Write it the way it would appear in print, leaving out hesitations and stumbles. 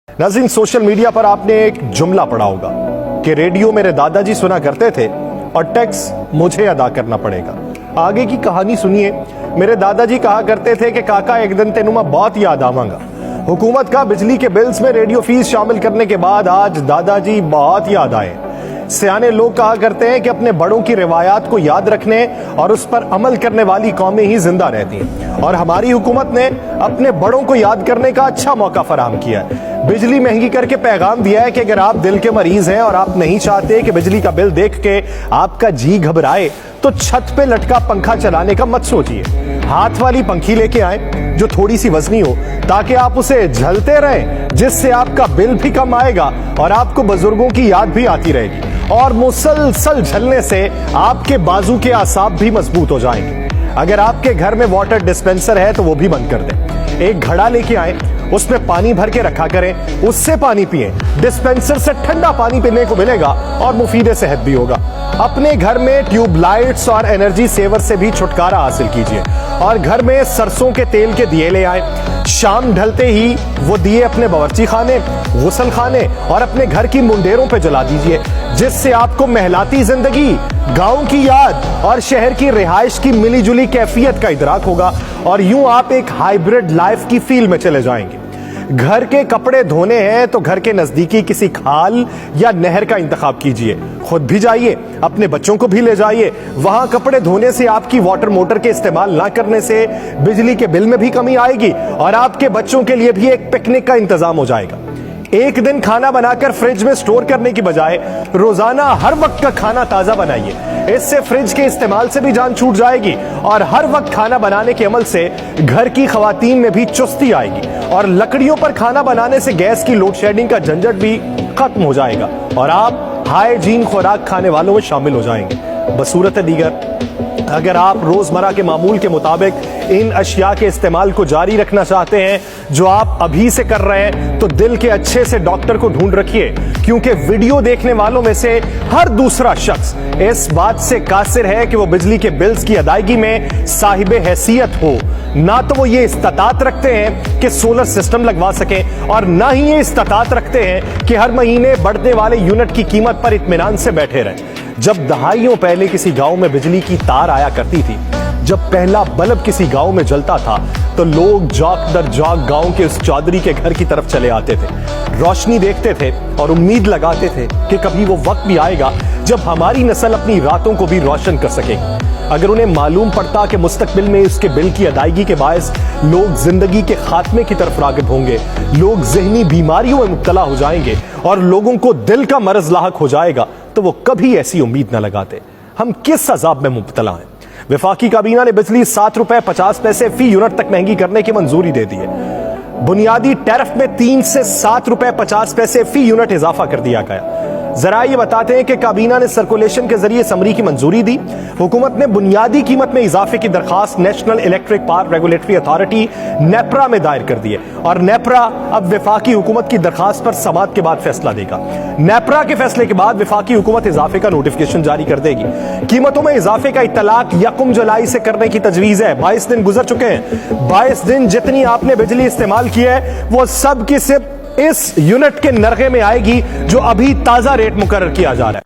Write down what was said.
नाज़रीन, social media पर आपने एक जुमला पढ़ा होगा कि रेडियो मेरे दादाजी सुना करते थे और टैक्स मुझे अदा करना पड़ेगा। आगे की कहानी सुनिए। मेरे दादाजी कहा करते थे कि काका एक दिन तेनु मैं बहुत याद आवांगा। हुकूमत का बिजली के बिल्स में रेडियो फीस शामिल करने के बाद आज दादाजी बहुत याद आए। सियाने लोग कहा करते हैं कि अपने बड़ों की रिवायात को याद रखने और उस पर अमल करने वाली कौमें ही जिंदा रहती हैं, और हमारी हुकूमत ने अपने बड़ों को याद करने का अच्छा मौका फराहम किया है। बिजली महंगी करके पैगाम दिया है कि अगर आप दिल के मरीज हैं और आप नहीं चाहते कि बिजली का बिल देख के आपका जी घबराए तो छत पे लटका पंखा चलाने का मत सोचिए। हाथ वाली पंखी लेके आए जो थोड़ी सी वजनी हो, ताकि आप उसे झलते रहें, जिससे आपका बिल भी कम आएगा और आपको बुजुर्गों की याद भी आती रहेगी। और मुसलसल झलने से आपके बाजू के आसाब भी मजबूत हो जाएंगे। अगर आपके घर में वाटर डिस्पेंसर है तो वो भी बंद कर दें। एक घड़ा लेके आए, उसमें पानी भर के रखा करें, उससे पानी पिएं। डिस्पेंसर से ठंडा पानी पीने को मिलेगा और मुफीद सेहत भी होगा। अपने घर में ट्यूबलाइट्स और एनर्जी सेवर से भी छुटकारा हासिल कीजिए और घर में सरसों के तेल के दिए ले आए। शाम ढलते ही वो दिए अपने बावर्ची खाने, गुसल खाने और अपने घर की मुंडेरों पे जला दीजिए, जिससे आपको महलाती जिंदगी, गांव की याद और शहर की रिहाइश की मिली जुली कैफियत का इदराक होगा और यूं आप एक हाइब्रिड लाइफ की फील में चले जाएंगे। घर के कपड़े धोने हैं तो घर के नजदीकी किसी खाल या नहर का इंतखाब कीजिए। खुद भी जाइए, अपने बच्चों को भी ले जाइए। वहां कपड़े धोने से आपकी वाटर मोटर के इस्तेमाल ना करने से बिजली के बिल में भी कमी आएगी और आपके बच्चों के लिए भी एक पिकनिक का इंतजाम हो जाएगा। एक दिन खाना बनाकर फ्रिज में स्टोर करने की बजाय रोजाना हर वक्त का खाना ताजा बनाइए। इससे फ्रिज के इस्तेमाल से भी जान छूट जाएगी और हर वक्त खाना बनाने के अमल से घर की खवातीन में भी चुस्ती आएगी और लकड़ियों पर खाना बनाने से गैस की लोड शेडिंग का झंझट भी खत्म हो जाएगा और आप हाइजीन खुराक खाने वालों में शामिल हो जाएंगे। बसूरत दीगर, अगर आप रोजमर्रा के मामूल के मुताबिक इन अशिया के इस्तेमाल को जारी रखना चाहते हैं जो आप अभी से कर रहे हैं, तो दिल के अच्छे से डॉक्टर को ढूंढ रखिए, क्योंकि वीडियो देखने वालों में से हर दूसरा शख्स इस बात से कासिर है कि वो बिजली के बिल्स की अदायगी में साहिब हैसियत हो। ना तो वो ये इस्तात रखते हैं कि सोलर सिस्टम लगवा सकें और ना ही ये इस्तात रखते हैं कि हर महीने बढ़ने वाले यूनिट की कीमत पर इत्मीनान से बैठे रहें। जब दहाइयों पहले किसी गांव में बिजली की तार आया करती थी, जब पहला बल्ब किसी गांव में जलता था, तो लोग जाग दर जाग गांव के उस चौधरी के घर की तरफ चले आते थे, रोशनी देखते थे और उम्मीद लगाते थे कि कभी वो वक्त भी आएगा जब हमारी नस्ल अपनी रातों को भी रोशन कर सकेगी। अगर उन्हें मालूम पड़ता कि मुस्तकबिल में इसके बिल की अदायगी के बायस लोग जिंदगी के खात्मे की तरफ रागिब होंगे, लोग ज़हनी बीमारियों में मुब्तला हो जाएंगे और लोगों को दिल का मरज लाहक हो जाएगा, तो वो कभी ऐसी उम्मीद न लगाते। हम किस अजाब में मुब्तला हैं। वफाकी काबीना ने बिजली 7 रुपए 50 पैसे फी यूनिट तक महंगी करने की मंजूरी दे दी है। बुनियादी टैरिफ में 3 से 7 रुपए 50 पैसे फी यूनिट इजाफा कर दिया गया। जरा ये बताते हैं कि काबीना ने सर्कुलेशन के जरिए समरी की मंजूरी दी। हुकूमत ने बुनियादी कीमत में इजाफे की दरखास्त national electric power regulatory authority NEPRA में दायर कर दी है और नेपरा अब वफाकी हुकूमत की दरखास्त पर समाअत के बाद फैसला देगा। नेपरा के फैसले के बाद वफाकी हुकूमत इजाफे का नोटिफिकेशन जारी कर देगी। कीमतों में इजाफे का इत्तलाक 1 जुलाई से करने की तजवीज है। 22 दिन गुजर चुके हैं। 22 दिन जितनी आपने बिजली इस्तेमाल की है वो सब की सिर्फ इस यूनिट के नरखे में आएगी जो अभी ताजा रेट मुकर्रर किया जा रहा है।